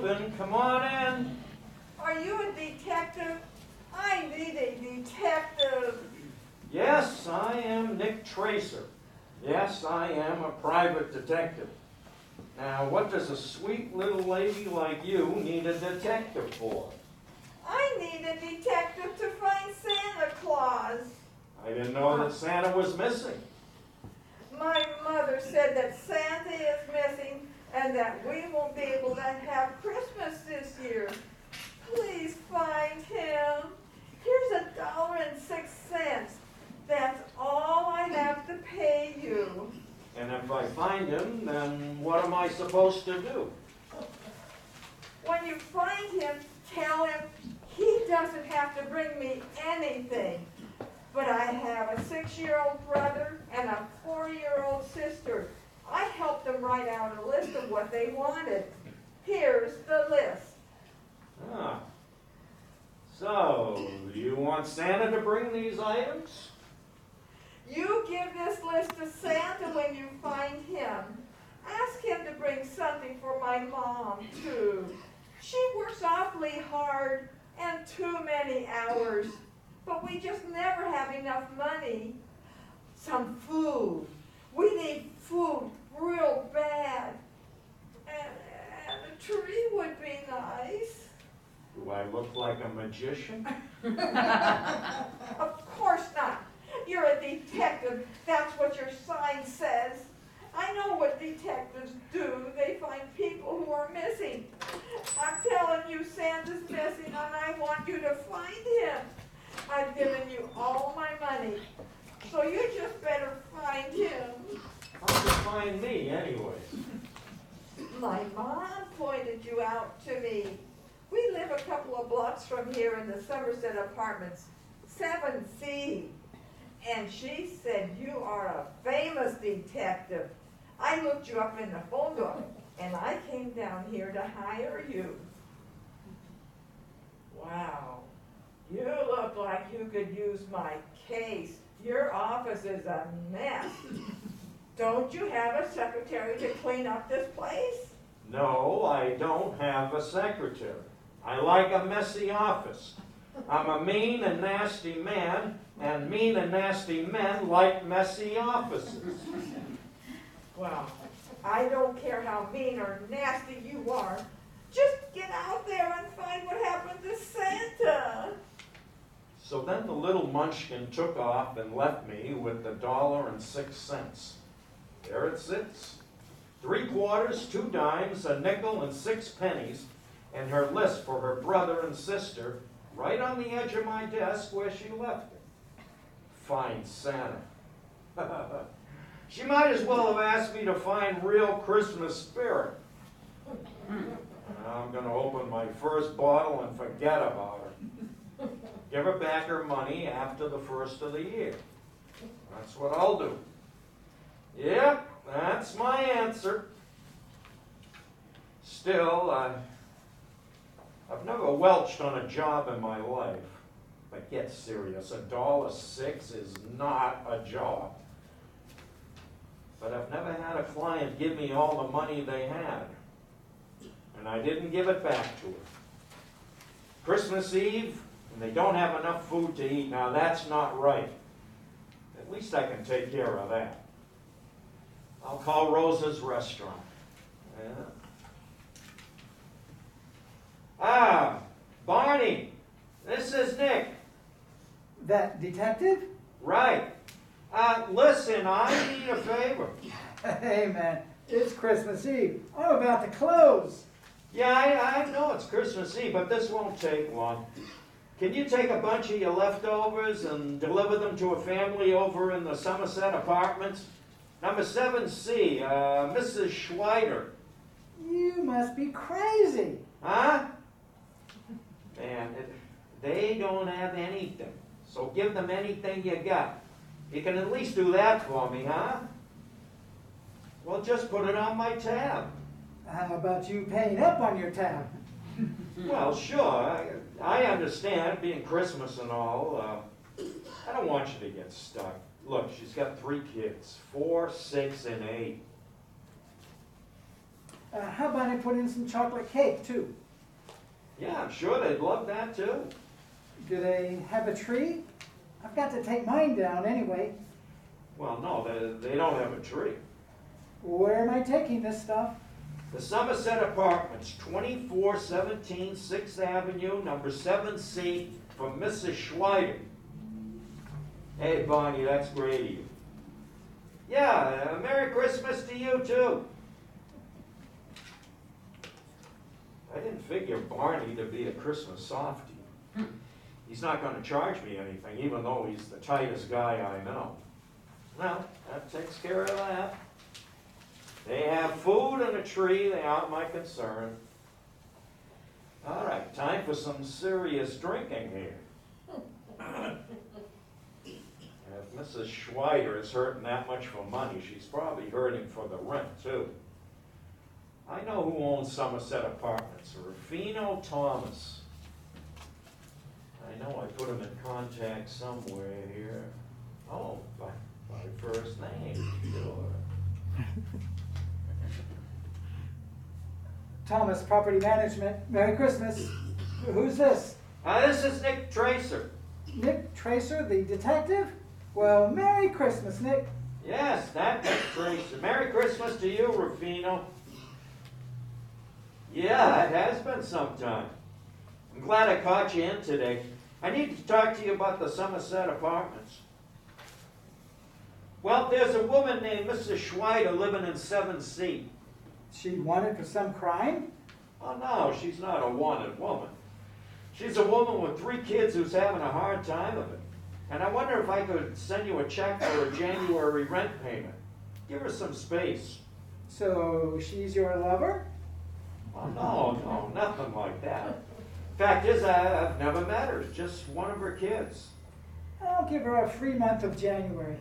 open. Come on in. Are you a detective? I need a detective. Yes, I am Nick Tracer. Yes, I am a private detective. Now, what does a sweet little lady like you need a detective for? I need a detective to find Santa Claus. I didn't know that Santa was missing. My mother said that Santa is missing and that we won't be able to have Christmas this year. Please find him. Here's $1.06. That's all I have to pay you. And if I find him, then what am I supposed to do? When you find him, tell him he doesn't have to bring me anything. But I have a 6-year-old brother and a 4-year-old sister. I helped them write out a list of what they wanted. Here's the list. Ah. So, you want Santa to bring these items? You give this list to Santa when you find him. Ask him to bring something for my mom, too. She works awfully hard and too many hours, but we just never have enough money. Some food. We need food real bad. And a tree would be nice. Do I look like a magician? Of course not. You're a detective. That's what your sign says. I know what detectives do. They find people who are missing. I'm telling you Santa's missing and I want you to find him. I've given you all my money, so you just better find him. How'd you find me, anyway? My mom pointed you out to me. We live a couple of blocks from here in the Somerset Apartments, 7C. And she said you are a famous detective. I looked you up in the phone book, and I came down here to hire you. Wow, you look like you could use my case. Your office is a mess. Don't you have a secretary to clean up this place? No, I don't have a secretary. I like a messy office. I'm a mean and nasty man, and mean and nasty men like messy offices. Well, I don't care how mean or nasty you are. Just get out there and find what happened to Santa. So then the little munchkin took off and left me with $1.06. There it sits. 3 quarters, 2 dimes, a nickel, and 6 pennies, and her list for her brother and sister right on the edge of my desk where she left it. Find Santa. She might as well have asked me to find real Christmas spirit. I'm going to open my first bottle and forget about her. Give her back her money after the first of the year. That's what I'll do. Yep, that's my answer. Still, I've never welched on a job in my life. But get serious, $1.06 is not a job. But I've never had a client give me all the money they had. And I didn't give it back to her. Christmas Eve, and they don't have enough food to eat. Now that's not right. At least I can take care of that. I'll call Rosa's restaurant. Yeah. Ah, Barney, this is Nick. That detective? Right. Listen, I need a favor. Hey, man, it's Christmas Eve. I'm about to close. Yeah, I know it's Christmas Eve, but this won't take long. Can you take a bunch of your leftovers and deliver them to a family over in the Somerset Apartments? Number 7C, Mrs. Schweider. You must be crazy. Huh? Man, they don't have anything. So give them anything you got. You can at least do that for me, huh? Well, just put it on my tab. How about you paying up on your tab? Well, sure. I understand, being Christmas and all. I don't want you to get stuck. Look, she's got 3 kids, 4, 6, and 8. How about I put in some chocolate cake too? Yeah, I'm sure they'd love that too. Do they have a tree? I've got to take mine down anyway. Well, no, they don't have a tree. Where am I taking this stuff? The Somerset Apartments, 2417 6th Avenue, number 7C, for Mrs. Schweider. Hey, Bonnie, that's great of you. Yeah, Merry Christmas to you, too. I didn't figure Barney to be a Christmas softie. He's not going to charge me anything, even though he's the tightest guy I know. Well, that takes care of that. They have food and a tree. They aren't my concern. All right, time for some serious drinking here. If Mrs. Schweider is hurting that much for money, she's probably hurting for the rent, too. I know who owns Somerset Apartments, Rufino Thomas. I know I put him in contact somewhere here. Oh, by first name, sure. Thomas Property Management. Merry Christmas. Who's this? This is Nick Tracer. Nick Tracer, the detective? Well, Merry Christmas, Nick. Yes, that Nick Tracer. Merry Christmas to you, Rufino. Yeah, it has been some time. I'm glad I caught you in today. I need to talk to you about the Somerset Apartments. Well, there's a woman named Mrs. Schweider living in 7C. She wanted for some crime? Oh, no, she's not a wanted woman. She's a woman with 3 kids who's having a hard time of it. And I wonder if I could send you a check for a January rent payment. Give her some space. So she's your lover? Oh, no, nothing like that. Fact is, I've never met her. It's just one of her kids. I'll give her a free month of January.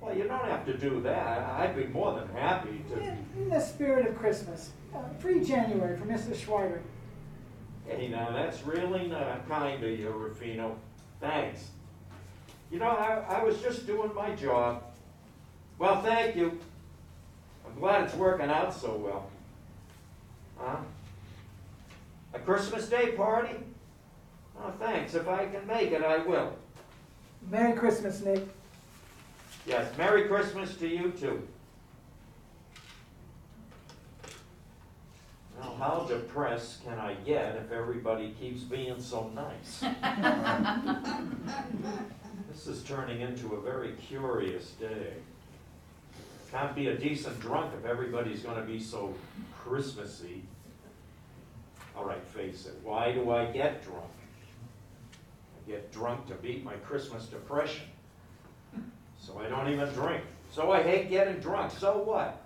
Well, you don't have to do that. I'd be more than happy to. In the spirit of Christmas. Free January for Mrs. Schweider. Hey, now, that's really not kind of you, Rufino. Thanks. You know, I was just doing my job. Well, thank you. I'm glad it's working out so well. Huh? A Christmas Day party? Oh, thanks. If I can make it, I will. Merry Christmas, Nick. Yes, Merry Christmas to you, too. Now, how depressed can I get if everybody keeps being so nice? This is turning into a very curious day. Can't be a decent drunk if everybody's going to be so Christmassy. All right, face it. Why do I get drunk? I get drunk to beat my Christmas depression. So I don't even drink. So I hate getting drunk. So what?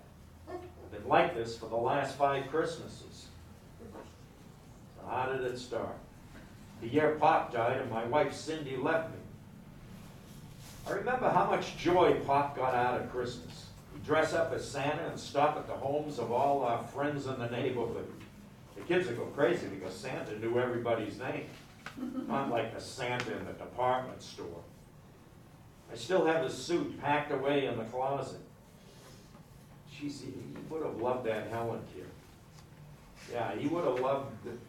I've been like this for the last 5 Christmases. So how did it start? The year Pop died and my wife Cindy left me. I remember how much joy Pop got out of Christmas. He'd dress up as Santa and stop at the homes of all our friends in the neighborhood. The kids would go crazy because Santa knew everybody's name. Not like the Santa in the department store. I still have his suit packed away in the closet. Geez, he would have loved that Helen kid. Yeah, he would have loved it.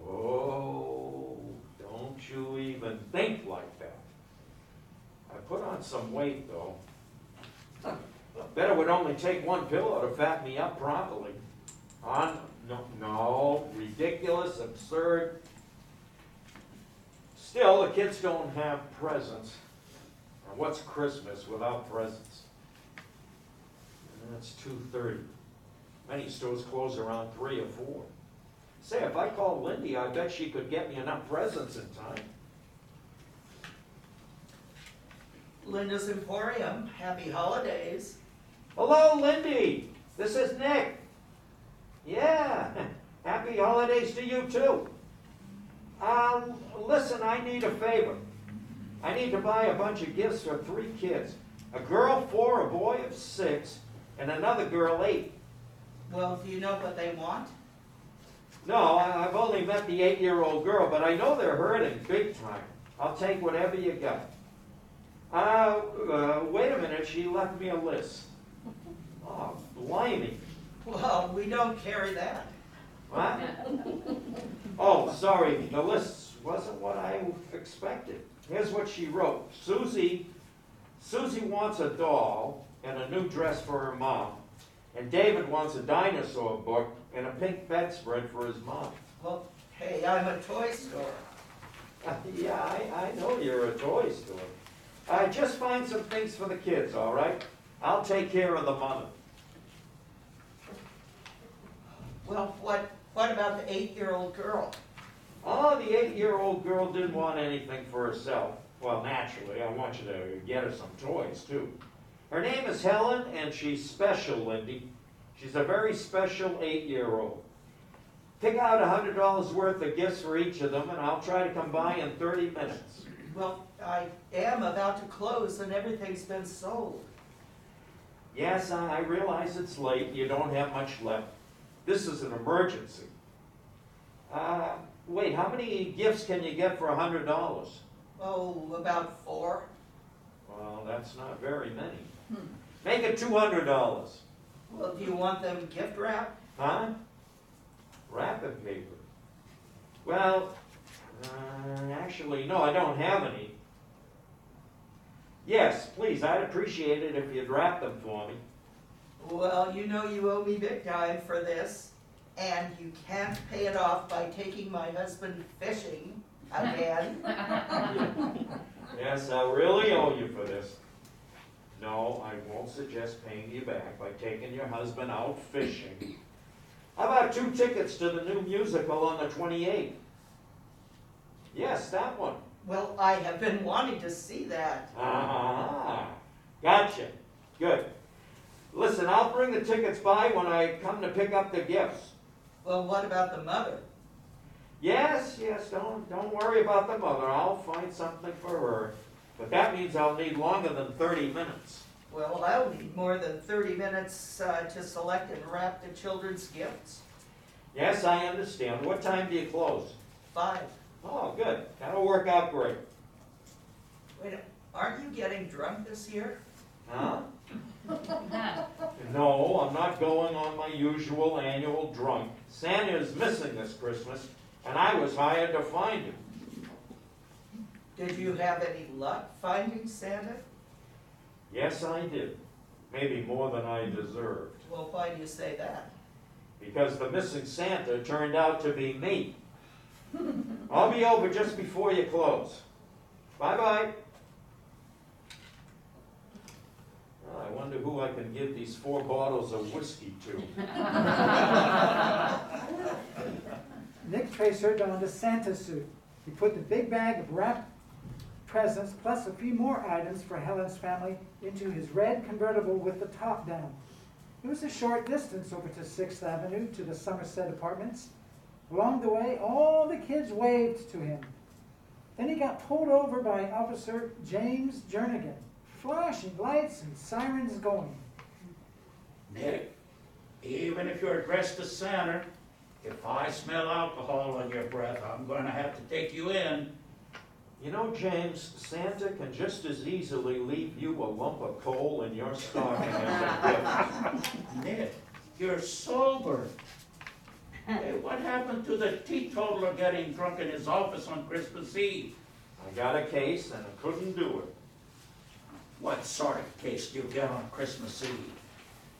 Oh, don't you even think like that. I put on some weight, though. Bet it would only take one pillow to fat me up properly. No, ridiculous, absurd. Still, the kids don't have presents. And what's Christmas without presents? And it's 2:30. Many stores close around 3 or 4. Say, if I called Lindy, I bet she could get me enough presents in time. Linda's Emporium, happy holidays. Hello, Lindy. This is Nick. Yeah, happy holidays to you, too. Listen, I need a favor. I need to buy a bunch of gifts for 3 kids. A girl 4, a boy of 6, and another girl 8. Well, do you know what they want? No, I've only met the 8-year-old girl, but I know they're hurting big time. I'll take whatever you got. Wait a minute, she left me a list. Oh, blimey. Well, we don't carry that. What? Oh, sorry, the list wasn't what I expected. Here's what she wrote. Susie wants a doll and a new dress for her mom. And David wants a dinosaur book and a pink bedspread for his mom. Well, hey, I'm a toy store. Yeah, I know you're a toy store. Just find some things for the kids, all right? I'll take care of the mother. Well, what about the 8-year-old girl? Oh, the 8-year-old girl didn't want anything for herself. Well, naturally, I want you to get her some toys, too. Her name is Helen, and she's special, Lindy. She's a very special 8-year-old. Pick out $100 worth of gifts for each of them, and I'll try to come by in 30 minutes. Well, I am about to close and everything's been sold. Yes, I realize it's late. You don't have much left. This is an emergency. Wait, how many gifts can you get for $100? Oh, about 4. Well, that's not very many. Make it $200. Well, do you want them gift wrapped? Huh? Wrapping paper. Well, actually, no, I don't have any. Yes, please, I'd appreciate it if you'd wrap them for me. Well, you know you owe me big time for this, and you can't pay it off by taking my husband fishing again. Yes, I really owe you for this. No, I won't suggest paying you back by taking your husband out fishing. How about 2 tickets to the new musical on the 28th? Yes, that one. Well, I have been wanting to see that. Ah, gotcha. Good. Listen, I'll bring the tickets by when I come to pick up the gifts. Well, what about the mother? Yes, don't worry about the mother. I'll find something for her. But that means I'll need longer than 30 minutes. Well, I'll need more than 30 minutes to select and wrap the children's gifts. Yes, I understand. What time do you close? 5. Oh, good. That'll work out great. Wait, aren't you getting drunk this year? Huh? No, I'm not going on my usual annual drunk. Santa is missing this Christmas, and I was hired to find him. Did you have any luck finding Santa? Yes, I did. Maybe more than I deserved. Well, why do you say that? Because the missing Santa turned out to be me. I'll be over just before you close. Bye-bye. Well, I wonder who I can give these 4 bottles of whiskey to. Nick Tracer donned a Santa suit. He put the big bag of wrapped presents plus a few more items for Helen's family into his red convertible with the top down. It was a short distance over to 6th Avenue to the Somerset Apartments. Along the way, all the kids waved to him. Then he got pulled over by Officer James Jernigan. Flashing lights and sirens going. Nick, even if you're dressed as Santa, if I smell alcohol on your breath, I'm going to have to take you in. You know, James, Santa can just as easily leave you a lump of coal in your stocking as a gift. Nick, you're sober. Hey, what happened to the teetotaler getting drunk in his office on Christmas Eve? I got a case and I couldn't do it. What sort of case do you get on Christmas Eve?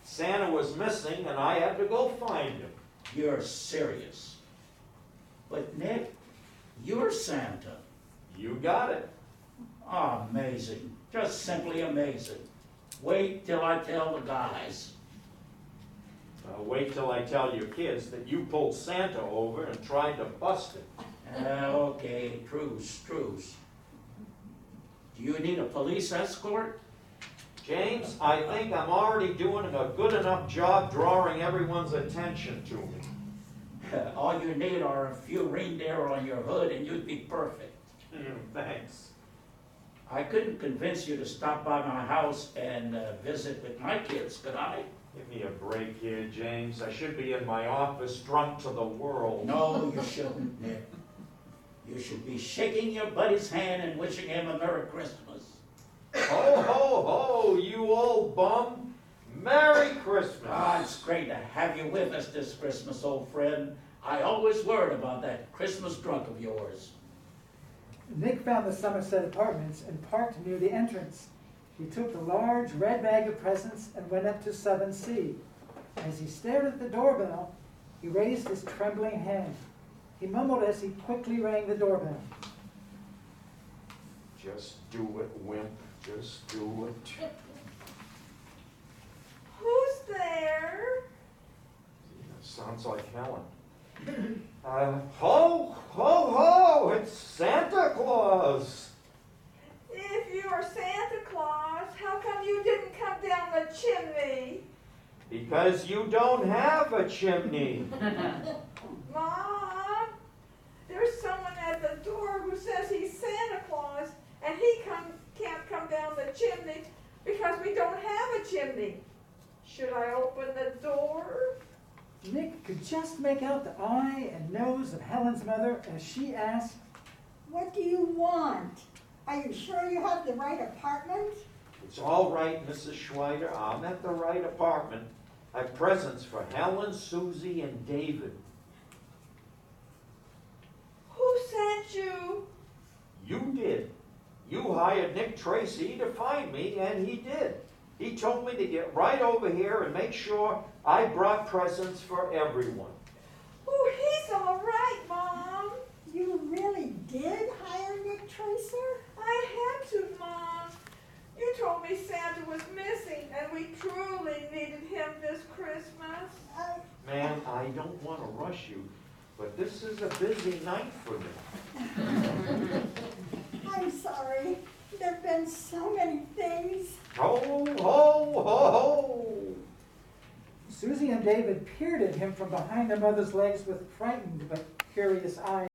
Santa was missing and I had to go find him. You're serious. But Nick, you're Santa. You got it. Amazing. Just simply amazing. Wait till I tell the guys. Wait till I tell your kids that you pulled Santa over and tried to bust him. Okay, truce. Do you need a police escort? James, I think I'm already doing a good enough job drawing everyone's attention to me. All you need are a few reindeer on your hood and you'd be perfect. Thanks. I couldn't convince you to stop by my house and visit with my kids, could I? Give me a break here, James. I should be in my office drunk to the world. No, you shouldn't, Nick. You should be shaking your buddy's hand and wishing him a Merry Christmas. Ho, ho, ho, you old bum. Merry Christmas. Ah, it's great to have you with us this Christmas, old friend. I always worried about that Christmas drunk of yours. Nick found the Somerset Apartments and parked near the entrance. He took the large red bag of presents and went up to 7C. As he stared at the doorbell, he raised his trembling hand. He mumbled as he quickly rang the doorbell. Just do it, wimp. Just do it. Who's there? Sounds like Helen. Ho, ho, ho! It's Santa Claus. If you are Santa Claus, how come you didn't come down the chimney? Because you don't have a chimney. Mom, there's someone at the door who says he's Santa Claus, and he can't come down the chimney because we don't have a chimney. Should I open the door? Nick could just make out the eye and nose of Helen's mother as she asked, What do you want? Are you sure you have the right apartment? It's all right, Mrs. Schweider. I'm at the right apartment. I have presents for Helen, Susie, and David. Who sent you? You did. You hired Nick Tracy to find me, and he did. He told me to get right over here and make sure I brought presents for everyone. Oh, he's all right, Mom. You really did hire Nick Tracer? I had to, Mom. You told me Santa was missing, and we truly needed him this Christmas. Man, I don't want to rush you, but this is a busy night for me. I'm sorry. There've been so many things. Ho, ho, ho, ho! Susie and David peered at him from behind their mother's legs with frightened but curious eyes.